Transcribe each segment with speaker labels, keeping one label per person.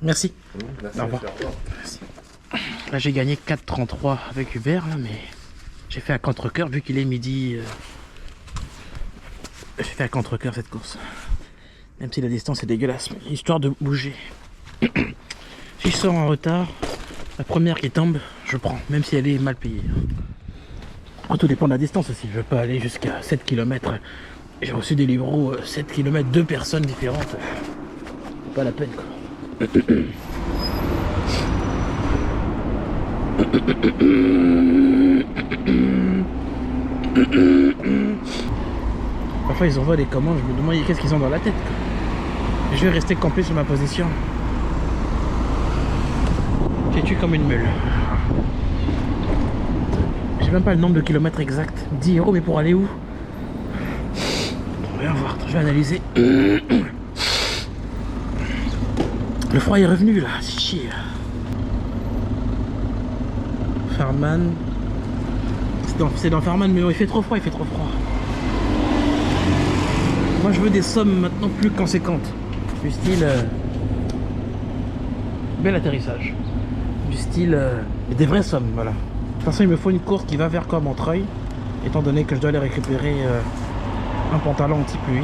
Speaker 1: Merci. Au revoir. Merci. Là j'ai gagné 4,33 avec Uber là, mais j'ai fait à contre-cœur vu qu'il est midi. J'ai fait à contre-cœur cette course. Même si la distance est dégueulasse, mais histoire de bouger. Si je sors en retard, la première qui tombe, je prends, même si elle est mal payée. Tout dépend de la distance aussi. Je veux pas aller jusqu'à 7 km. J'ai reçu des livreaux 7 km, 2 personnes différentes. C'est pas la peine quoi. Parfois ils envoient des commandes, je me demande qu'est-ce qu'ils ont dans la tête quoi. Je vais rester campé sur ma position. J'ai tué comme une meule. J'ai même pas le nombre de kilomètres exact. 10 € mais pour aller où? On va voir, je vais analyser. Le froid est revenu là, c'est chier. Farman. C'est dans Farman, mais non, il fait trop froid, il fait trop froid. Moi je veux des sommes maintenant plus conséquentes. Du style... bel atterrissage. Du style... des vraies sommes, voilà. De toute façon il me faut une course qui va vers quoi Montreuil. Étant donné que je dois aller récupérer un pantalon anti-pluie.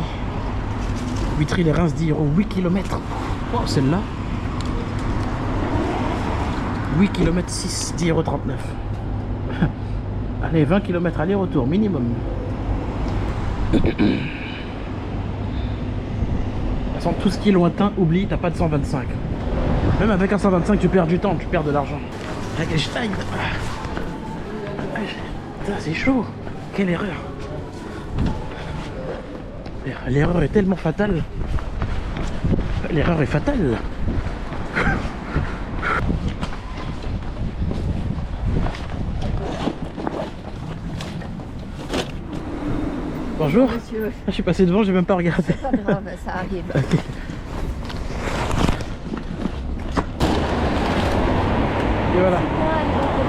Speaker 1: Vitry-les-Reims 10 €, 8 km. Oh, celle-là. 8 km 6, 10,39 €. Allez, 20 km aller-retour, minimum. De toute façon, tout ce qui est lointain, oublie, t'as pas de 125. Même avec un 125, tu perds du temps, tu perds de l'argent. C'est chaud. Quelle erreur. L'erreur est tellement fatale. L'erreur est fatale. Bonjour. Monsieur. Je suis passé devant, j'ai même pas regardé.
Speaker 2: C'est pas grave, ça arrive.
Speaker 1: Okay. Et voilà.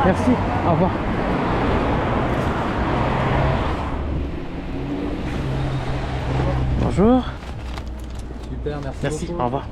Speaker 1: Merci. Au revoir. Bonjour.
Speaker 3: Super, merci.
Speaker 1: Merci.
Speaker 3: Beaucoup.
Speaker 1: Au revoir.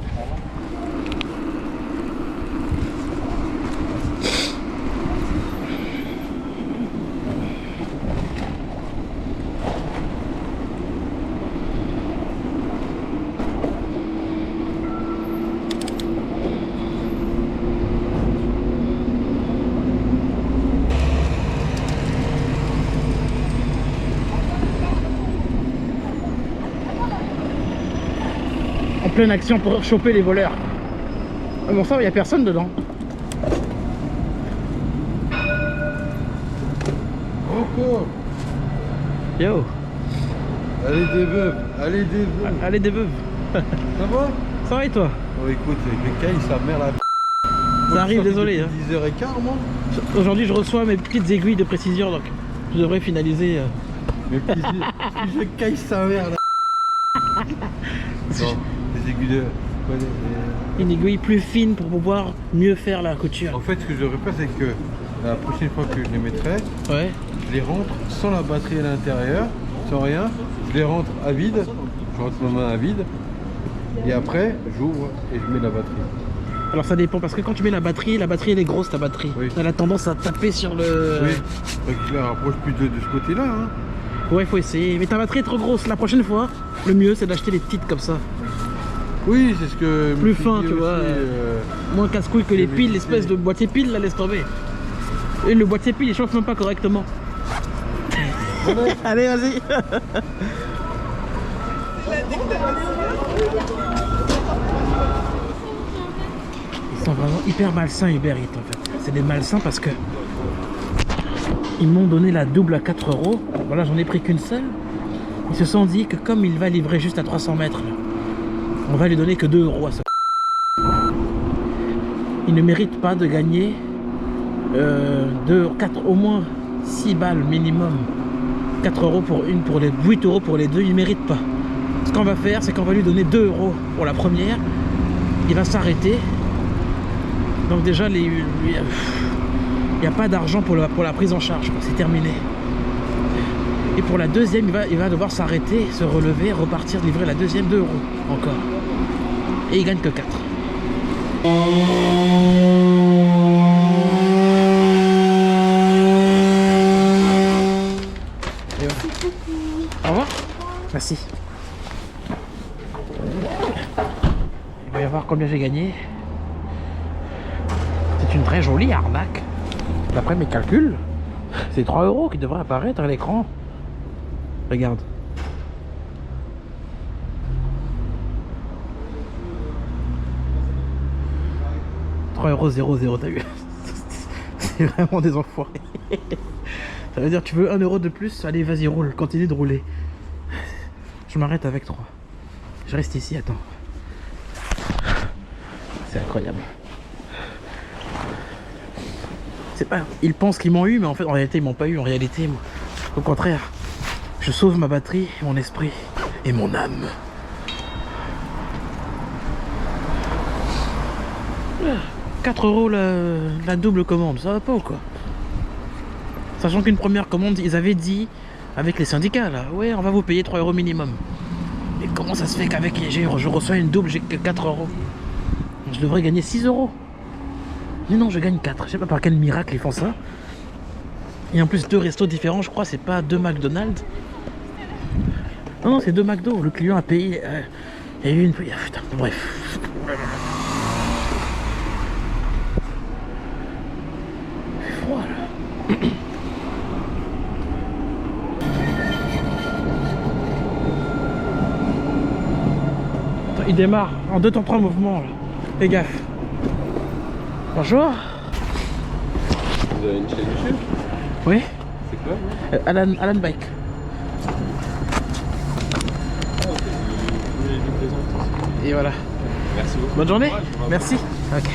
Speaker 1: Pleine action pour choper les voleurs. Bon ça, il n'y a personne dedans.
Speaker 3: Coco.
Speaker 1: Yo.
Speaker 3: Allez des veuves, allez des veuves.
Speaker 1: Allez des veuves.
Speaker 3: Ça va?
Speaker 1: Ça va et toi?
Speaker 3: Oh écoute, le caille, sa mère la...
Speaker 1: Ça arrive, désolé. Hein.
Speaker 3: 10h15 moi.
Speaker 1: Aujourd'hui je reçois mes petites aiguilles de précision, donc je devrais finaliser.
Speaker 3: Mais puis je caille sa mère là. Non, les aiguilles de...
Speaker 1: Une aiguille plus fine pour pouvoir mieux faire la couture.
Speaker 3: En fait, ce que je devrais faire, c'est que la prochaine fois que je les mettrai,
Speaker 1: Ouais.
Speaker 3: je les rentre sans la batterie à l'intérieur, sans rien. Je les rentre à vide, je rentre ma main à vide, et après j'ouvre et je mets la batterie.
Speaker 1: Alors ça dépend, parce que quand tu mets la batterie elle est grosse ta batterie.
Speaker 3: Oui.
Speaker 1: Elle a tendance à taper sur le...
Speaker 3: Oui, donc je la rapproche plus de ce côté-là. Hein.
Speaker 1: Ouais, faut essayer. Mais ta batterie est trop grosse. La prochaine fois, le mieux c'est d'acheter les petites comme ça.
Speaker 3: Oui, c'est ce que...
Speaker 1: Plus fin, tu vois. Moins casse-couille que les piles,
Speaker 3: mais
Speaker 1: l'espèce de boîtier pile, là, laisse tomber. Et le boîtier pile, il chauffe même pas correctement. Allez, vas-y. Ils sont vraiment hyper malsains, Uber Eats, en fait. C'est des malsains parce que ils m'ont donné la double à 4 €. Voilà, j'en ai pris qu'une seule. Ils se sont dit que comme il va livrer juste à 300 mètres, on va lui donner que 2 € à ça. il ne mérite pas de gagner 4, au moins 6 balles minimum. 4 euros pour une, pour les 8 euros pour les deux, il ne mérite pas. Ce qu'on va faire, c'est qu'on va lui donner 2 euros pour la première. Il va s'arrêter. Donc déjà, il n'y a pas d'argent pour la prise en charge. C'est terminé. Et pour la deuxième, il va devoir s'arrêter, se relever, repartir, livrer la deuxième 2 euros encore. Et il gagne que 4. Et voilà. Au revoir. Merci. Il va y voir combien j'ai gagné. C'est une très jolie arnaque. D'après mes calculs, c'est 3 euros qui devraient apparaître à l'écran. Regarde. €0,00, t'as vu? C'est vraiment des enfoirés. Ça veut dire tu veux 1 euro de plus? Allez, vas-y, roule, continue de rouler. Je m'arrête avec 3. Je reste ici, attends. C'est incroyable. C'est pas... Ils pensent qu'ils m'ont eu, mais en fait, en réalité, ils m'ont pas eu. En réalité, moi, au contraire, je sauve ma batterie, mon esprit et mon âme. 4 euros la double commande, ça va pas ou quoi? Sachant qu'une première commande, ils avaient dit avec les syndicats là, ouais, on va vous payer 3 euros minimum. Et comment ça se fait qu'avec je reçois une double, j'ai que 4 euros? Je devrais gagner 6 euros. Mais non, je gagne 4. Je sais pas par quel miracle ils font ça. Et en plus, 2 restos différents, je crois, c'est pas 2 McDonald's. Non, c'est 2 McDo. Le client a payé. Il y a eu une. Putain, bref. Il fait froid là. Attends, il démarre en 2 temps 3 mouvements là. Fais gaffe. Bonjour.
Speaker 3: Vous avez une chaîne YouTube?
Speaker 1: Oui.
Speaker 3: C'est quoi?
Speaker 1: Alan Bike.
Speaker 3: Ah ok, vous voulez nous présenter?
Speaker 1: Et voilà.
Speaker 3: Merci beaucoup.
Speaker 1: Bonne journée.
Speaker 3: Ouais,
Speaker 1: Merci. Ok.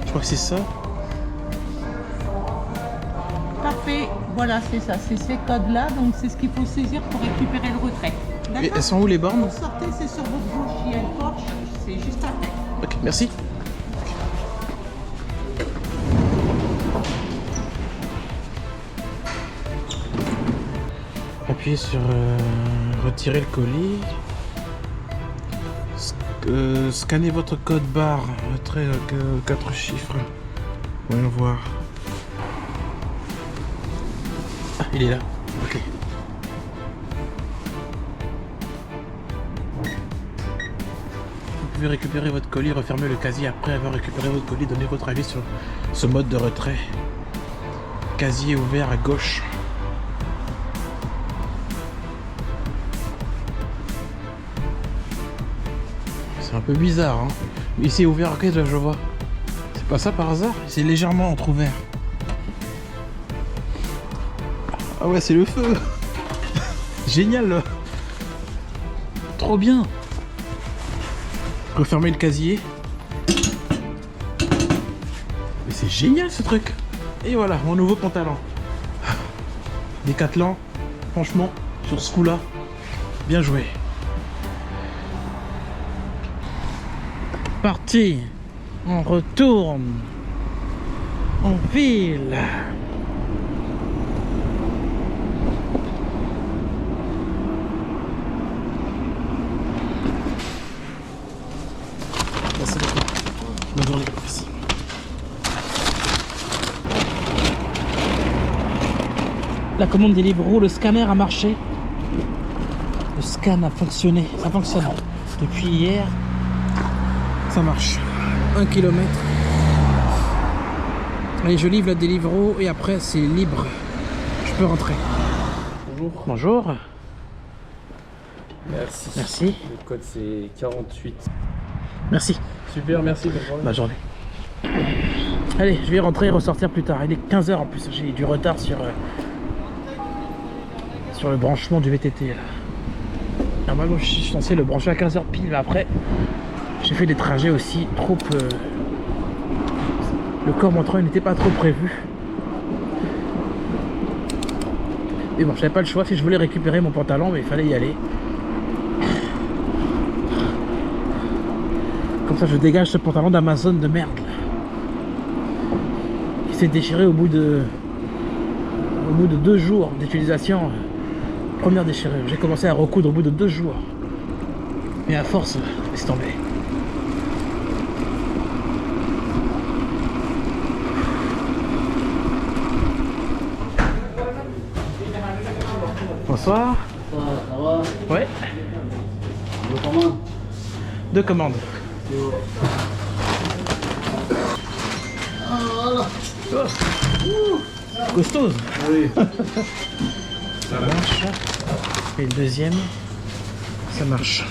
Speaker 1: Je crois que c'est ça.
Speaker 2: Parfait, voilà, c'est ça, c'est ces codes-là, donc c'est ce qu'il faut saisir pour récupérer le retrait.
Speaker 1: Et
Speaker 2: D'accord?
Speaker 1: elles sont où les bornes?
Speaker 2: Vous sortez, c'est sur votre gauche, il y a une Porsche, c'est juste après.
Speaker 1: Ok, merci. Appuyez sur retirer le colis. Scannez votre code barre, retrait 4 chiffres. Voyons voir. Ah, il est là. Ok. Vous pouvez récupérer votre colis, refermer le casier après avoir récupéré votre colis, donner votre avis sur ce mode de retrait. Casier ouvert à gauche. C'est un peu bizarre, hein. Ici ouvert, ok, là je vois. C'est Pas ça par hasard? C'est légèrement entrouvert. Ah ouais, c'est le feu. Génial. Trop bien. Refermer le casier. Mais c'est génial ce truc. Et voilà, mon nouveau pantalon. Décathlon. Franchement, sur ce coup-là, bien joué. Parti. On retourne. On file. Merci beaucoup. Bonne journée. Merci. La commande Deliveroo, le scanner a marché. Le scan a fonctionné. Ça fonctionne. Depuis hier, ça marche. 1 km. Allez, je livre la Deliveroo et après c'est libre. Je peux rentrer. Bonjour. Bonjour.
Speaker 4: Merci.
Speaker 1: Merci.
Speaker 4: Le code c'est 48.
Speaker 1: Merci.
Speaker 4: Super, merci.
Speaker 1: Bonne journée. Allez, je vais rentrer et ressortir plus tard. Il est 15h en plus. J'ai du retard sur le branchement du VTT. Là. Normalement, je suis censé le brancher à 15h pile. Mais après, j'ai fait des trajets aussi trop... Le corps montrant n'était pas trop prévu. Mais bon, j'avais pas le choix. Si je voulais récupérer mon pantalon, mais il fallait y aller. Comme ça, je dégage ce pantalon d'Amazon de merde. Là. Il s'est déchiré au bout de 2 jours d'utilisation. Première déchirure. J'ai commencé à recoudre au bout de 2 jours. Mais à force, laisse tomber. Bonsoir.
Speaker 5: Ça va?
Speaker 1: Ouais.
Speaker 5: Je commande.
Speaker 1: 2 commandes.
Speaker 5: Ah voilà.
Speaker 1: Costaud.
Speaker 5: Oui.
Speaker 1: Ça marche. Et le deuxième, ça marche.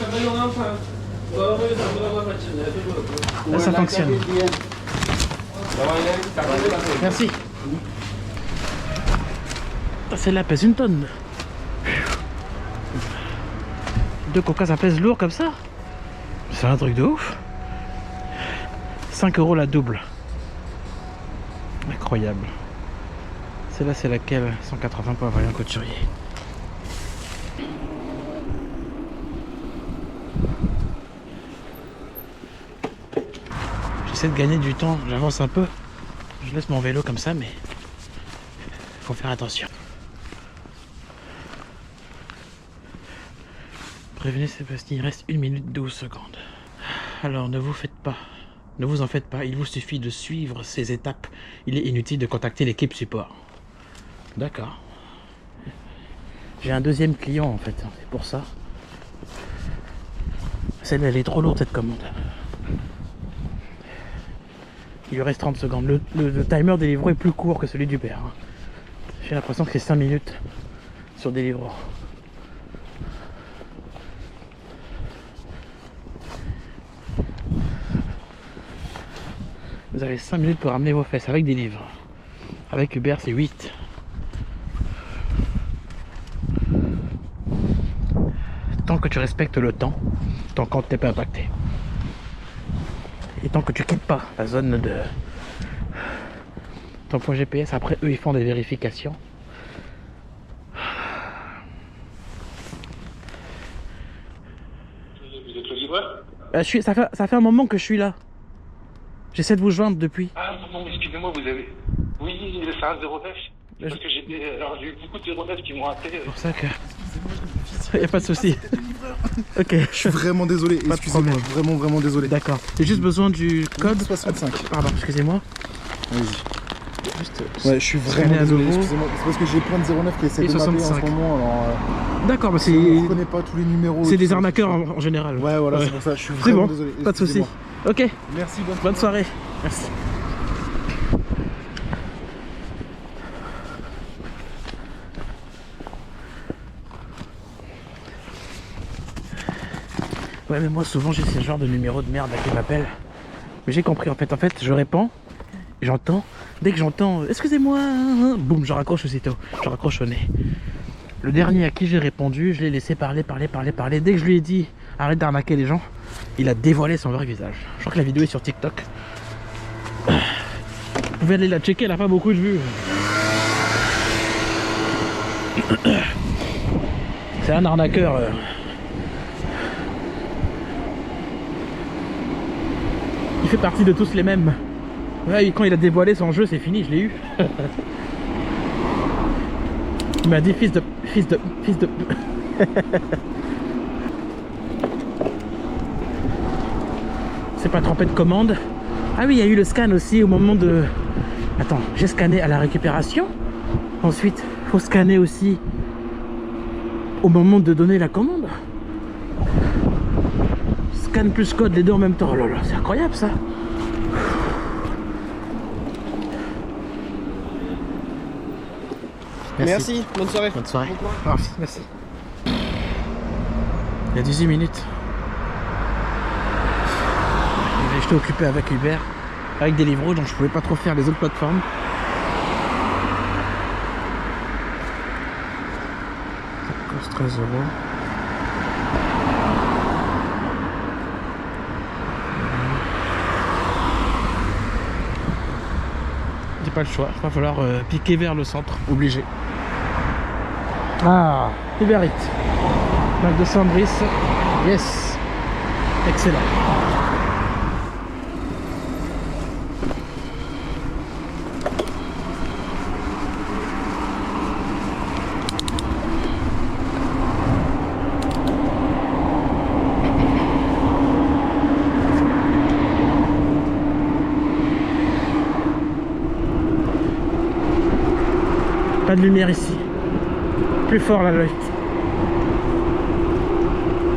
Speaker 1: Là, ça fonctionne. Merci. Celle-là pèse 1 tonne. 2 coca, ça pèse lourd comme ça. C'est un truc de ouf. 5 € la double. Incroyable. Celle-là, c'est laquelle? 180 pour avoir un couturier. J'essaie de gagner du temps, j'avance un peu. Je laisse mon vélo comme ça, mais faut faire attention. Prévenez Sébastien, il reste 1 minute 12 secondes. Alors ne vous en faites pas, il vous suffit de suivre ces étapes. Il est inutile de contacter l'équipe support. D'accord. J'ai un deuxième client en fait, c'est pour ça. Celle-là, elle est trop lourde cette commande. Il lui reste 30 secondes. Le timer Deliveroo est plus court que celui du père. J'ai l'impression que c'est 5 minutes sur Deliveroo. Vous avez 5 minutes pour ramener vos fesses avec des livres. Avec Uber, c'est 8. Tant que tu respectes le temps, ton compte n'est pas impacté. Et tant que tu quittes pas la zone de ton point GPS, après eux ils font des vérifications.
Speaker 6: Vous êtes le livreur?
Speaker 1: Ça fait un moment que je suis là. J'essaie de vous joindre depuis.
Speaker 6: Ah non, excusez-moi, vous avez... Oui, c'est un 09. Parce que j'ai eu beaucoup de 09 qui m'ont appelé.
Speaker 1: C'est pour ça que... Il n'y a pas de souci. Ok.
Speaker 7: Je suis vraiment désolé,
Speaker 1: Pas de
Speaker 7: excusez-moi,
Speaker 1: problème.
Speaker 7: vraiment désolé.
Speaker 1: D'accord. J'ai juste besoin du code
Speaker 7: 65.
Speaker 1: Pardon, excusez-moi.
Speaker 7: Vas-y.
Speaker 1: Juste...
Speaker 7: Ouais, je suis
Speaker 1: scanner
Speaker 7: vraiment
Speaker 1: à
Speaker 7: désolé,
Speaker 1: nouveau.
Speaker 7: excusez-moi. C'est parce que j'ai plein de 09 qui essaient
Speaker 1: Et
Speaker 7: de m'appeler en
Speaker 1: 65.
Speaker 7: ce moment, alors...
Speaker 1: D'accord, mais
Speaker 7: je ne connais pas tous les numéros.
Speaker 1: c'est
Speaker 7: et
Speaker 1: des
Speaker 7: tout ça.
Speaker 1: arnaqueurs en général.
Speaker 7: Ouais, voilà, c'est pour ça, je suis
Speaker 1: C'est
Speaker 7: vraiment
Speaker 1: bon,
Speaker 7: désolé.
Speaker 1: pas de souci.
Speaker 7: excusez-moi.
Speaker 1: Ok,
Speaker 7: Merci,
Speaker 1: bonne soirée. Merci. Ouais, mais moi souvent j'ai ce genre de numéro de merde là qui m'appelle. Mais j'ai compris en fait je réponds j'entends, dès que j'entends excusez-moi, boum, je raccroche aussitôt, je raccroche au nez. Le dernier à qui j'ai répondu, je l'ai laissé parler. Dès que je lui ai dit arrête d'arnaquer les gens, il a dévoilé son vrai visage. Je crois que la vidéo est sur TikTok. Vous pouvez aller la checker, elle a pas beaucoup de vues. C'est un arnaqueur. Il fait partie de tous les mêmes. Ouais, quand il a dévoilé son jeu, c'est fini, je l'ai eu. Il m'a dit fils de... C'est pas trompé de commande. Ah oui, il y a eu le scan aussi au moment de... Attends, j'ai scanné à la récupération. Ensuite, faut scanner aussi au moment de donner la commande. Scan plus code, les deux en même temps. Oh là là, c'est incroyable ça.
Speaker 8: Merci, bonne soirée.
Speaker 1: Bonne soirée. Merci, merci. Il y a 18 minutes. J'étais occupé avec Uber, avec Deliveroo, donc je pouvais pas trop faire les autres plateformes. Ça coûte 13 €. J'ai pas le choix, il va falloir piquer vers le centre, obligé. Ah, Uber Eats. Mac de Saint-Brice. Yes. Excellent. Pas de lumière ici. Plus fort la light.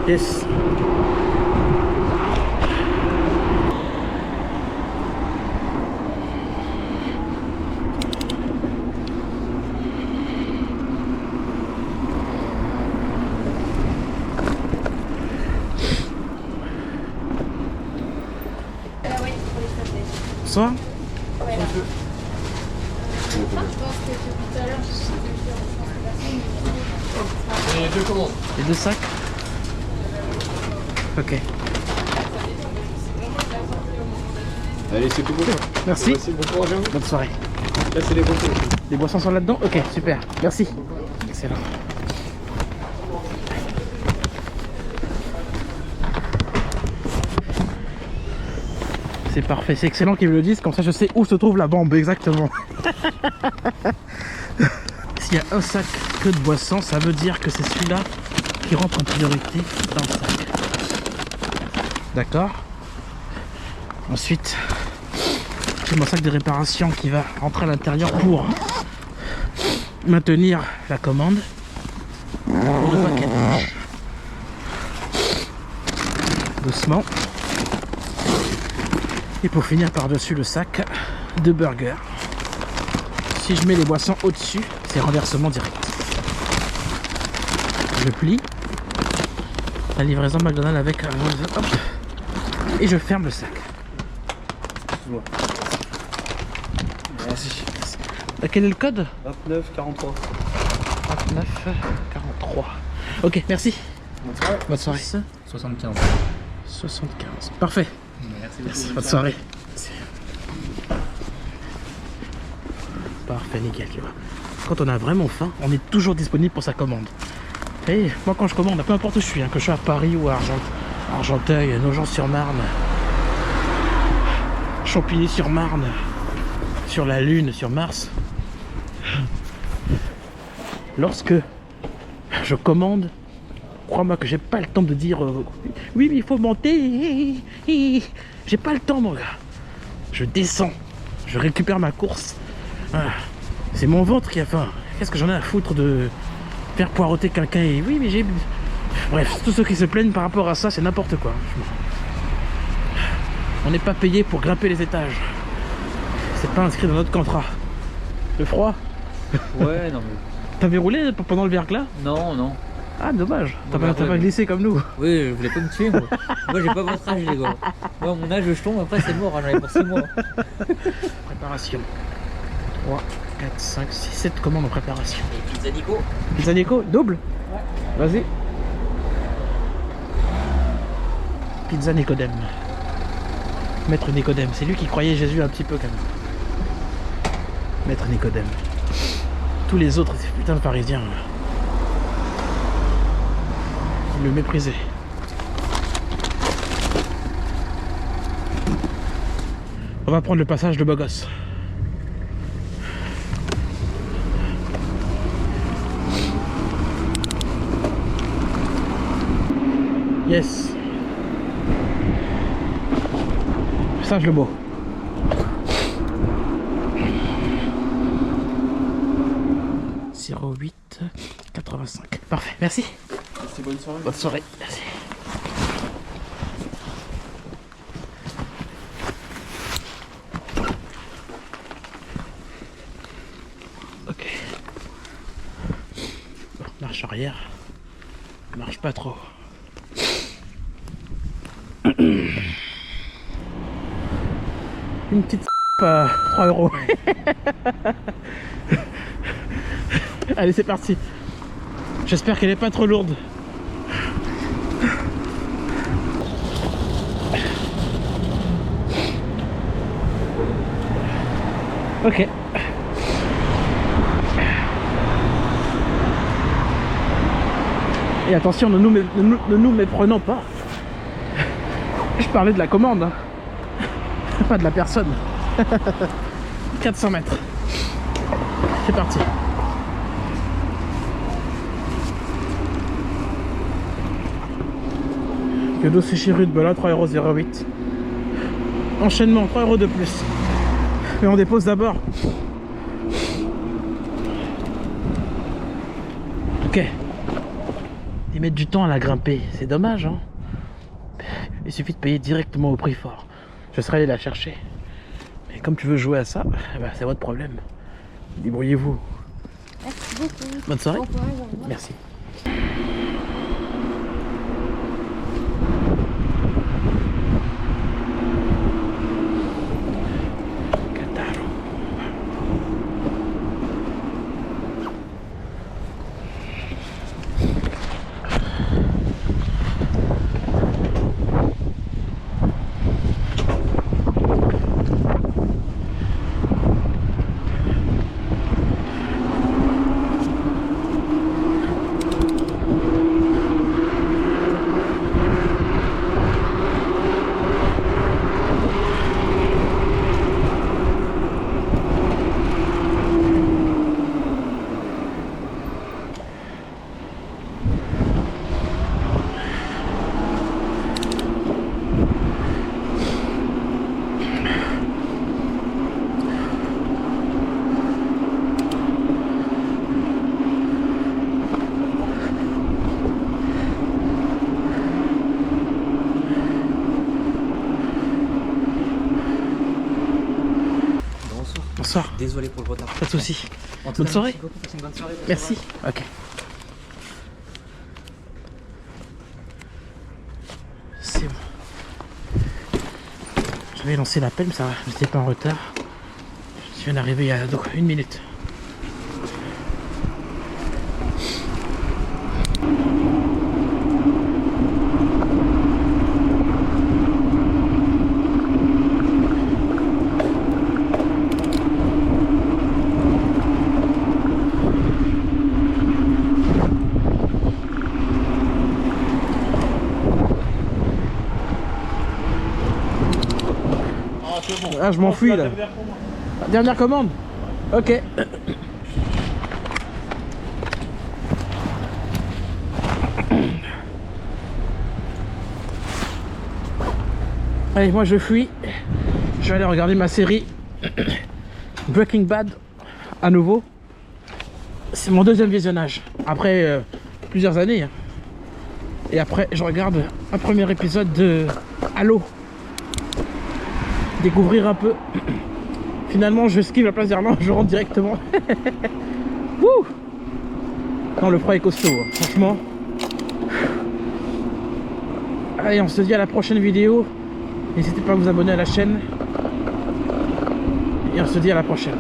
Speaker 1: Yes. Bonsoir. Les deux sacs. Ok.
Speaker 3: Allez, c'est tout bon.
Speaker 1: Merci.
Speaker 3: Merci, bon courage à vous.
Speaker 1: Bonne soirée.
Speaker 3: Là, c'est les boissons.
Speaker 1: Les boissons sont là-dedans? Ok, super. Merci. Excellent. C'est parfait, c'est excellent qu'ils me le disent, comme ça je sais où se trouve la bombe exactement. S'il y a un sac que de boissons, ça veut dire que c'est celui-là qui rentre en priorité dans le sac. D'accord. Ensuite, j'ai mon sac de réparation qui va rentrer à l'intérieur pour maintenir la commande. Pour le paquet. Doucement. Et pour finir par-dessus le sac de burger. Si je mets les boissons au-dessus, c'est renversement direct. Je plie. La livraison McDonald's avec... hop, et je ferme le sac.
Speaker 3: Merci.
Speaker 1: Quel est le code?
Speaker 8: 29 43.
Speaker 1: 29 43. Ok, merci. Bonne soirée.
Speaker 4: 75.
Speaker 1: 75. Parfait. Merci. Bonne soirée. Merci. Parfait, nickel, tu vois. Quand on a vraiment faim, on est toujours disponible pour sa commande. Et moi, quand je commande, peu importe où je suis, hein, que je sois à Paris ou à Argenteuil, Nogent-sur-Marne, Champigny-sur-Marne, sur la Lune, sur Mars, lorsque je commande, crois-moi que j'ai pas le temps de dire oui mais il faut monter, j'ai pas le temps mon gars. Je descends, je récupère ma course. C'est mon ventre qui a faim. Qu'est-ce que j'en ai à foutre de faire poireauter quelqu'un et oui mais j'ai... Bref, tous ceux qui se plaignent par rapport à ça, c'est n'importe quoi. On n'est pas payé pour grimper les étages. C'est pas inscrit dans notre contrat. Le froid?
Speaker 8: Ouais, non mais.
Speaker 1: T'avais roulé pendant le verglas?
Speaker 8: Non, non.
Speaker 1: Ah, dommage. T'as
Speaker 9: Bon,
Speaker 1: pas,
Speaker 9: après,
Speaker 1: pas glissé comme nous.
Speaker 9: Oui, je voulais pas me tuer, moi. Moi, j'ai pas votre âge, les gars. Moi, mon âge, je tombe, après, c'est mort, hein, j'en ai pour 6 mois.
Speaker 1: Préparation. 3, 4, 5, 6, 7 commandes en préparation.
Speaker 9: Et pizza Nico.
Speaker 1: Pizza Nico, double? Ouais. Vas-y. Pizza Nicodème. Maître Nicodème, c'est lui qui croyait Jésus un petit peu quand même. Maître Nicodème. Tous les autres, ces putains de pharisiens, ils le méprisaient. On va prendre le passage de Bogos. Yes. Passage le beau. « 08,85. Parfait, merci.
Speaker 8: Merci, bonne soirée.
Speaker 1: Bonne soirée, merci. Ok. Bon, marche arrière. Marche pas trop. Une petite 3 €. Allez, c'est parti. J'espère qu'elle est pas trop lourde. Ok. Et attention, ne nous méprenons pas. Je parlais de la commande, hein. Pas de la personne. 400 mètres. C'est parti. Que dossier chez Rude, là 3,08 €. Enchaînement, 3 € de plus. Mais on dépose d'abord. Ok. Ils mettent du temps à la grimper, c'est dommage, hein. Il suffit de payer directement au prix fort. Je serai allé la chercher. Mais comme tu veux jouer à ça, bah, c'est votre problème. Débrouillez-vous.
Speaker 10: Merci beaucoup.
Speaker 1: Bonne soirée.
Speaker 10: Bon courage, au revoir.
Speaker 1: Merci. Bonsoir.
Speaker 9: Désolé pour le retard.
Speaker 1: Pas de soucis.
Speaker 9: En tout
Speaker 1: Bonne
Speaker 9: cas,
Speaker 1: soirée.
Speaker 9: merci beaucoup, passez une bonne soirée. Bonne
Speaker 1: Merci.
Speaker 9: soirée.
Speaker 1: Ok. C'est bon. J'avais lancé l'appel, mais ça va. J'étais pas en retard. Je viens d'arriver il y a donc 1 minute. Ah, je m'enfuis là. Dernière commande. Ok. Allez, moi je fuis. Je vais aller regarder ma série Breaking Bad à nouveau. C'est mon 2e visionnage. Après plusieurs années. Hein. Et après, je regarde un premier épisode de Halo. Découvrir un peu. Finalement, je skive la place d'Irlande, je rentre directement. Wouh. Non, le froid est costaud, hein. Franchement. Allez, on se dit à la prochaine vidéo. N'hésitez pas à vous abonner à la chaîne. Et on se dit à la prochaine.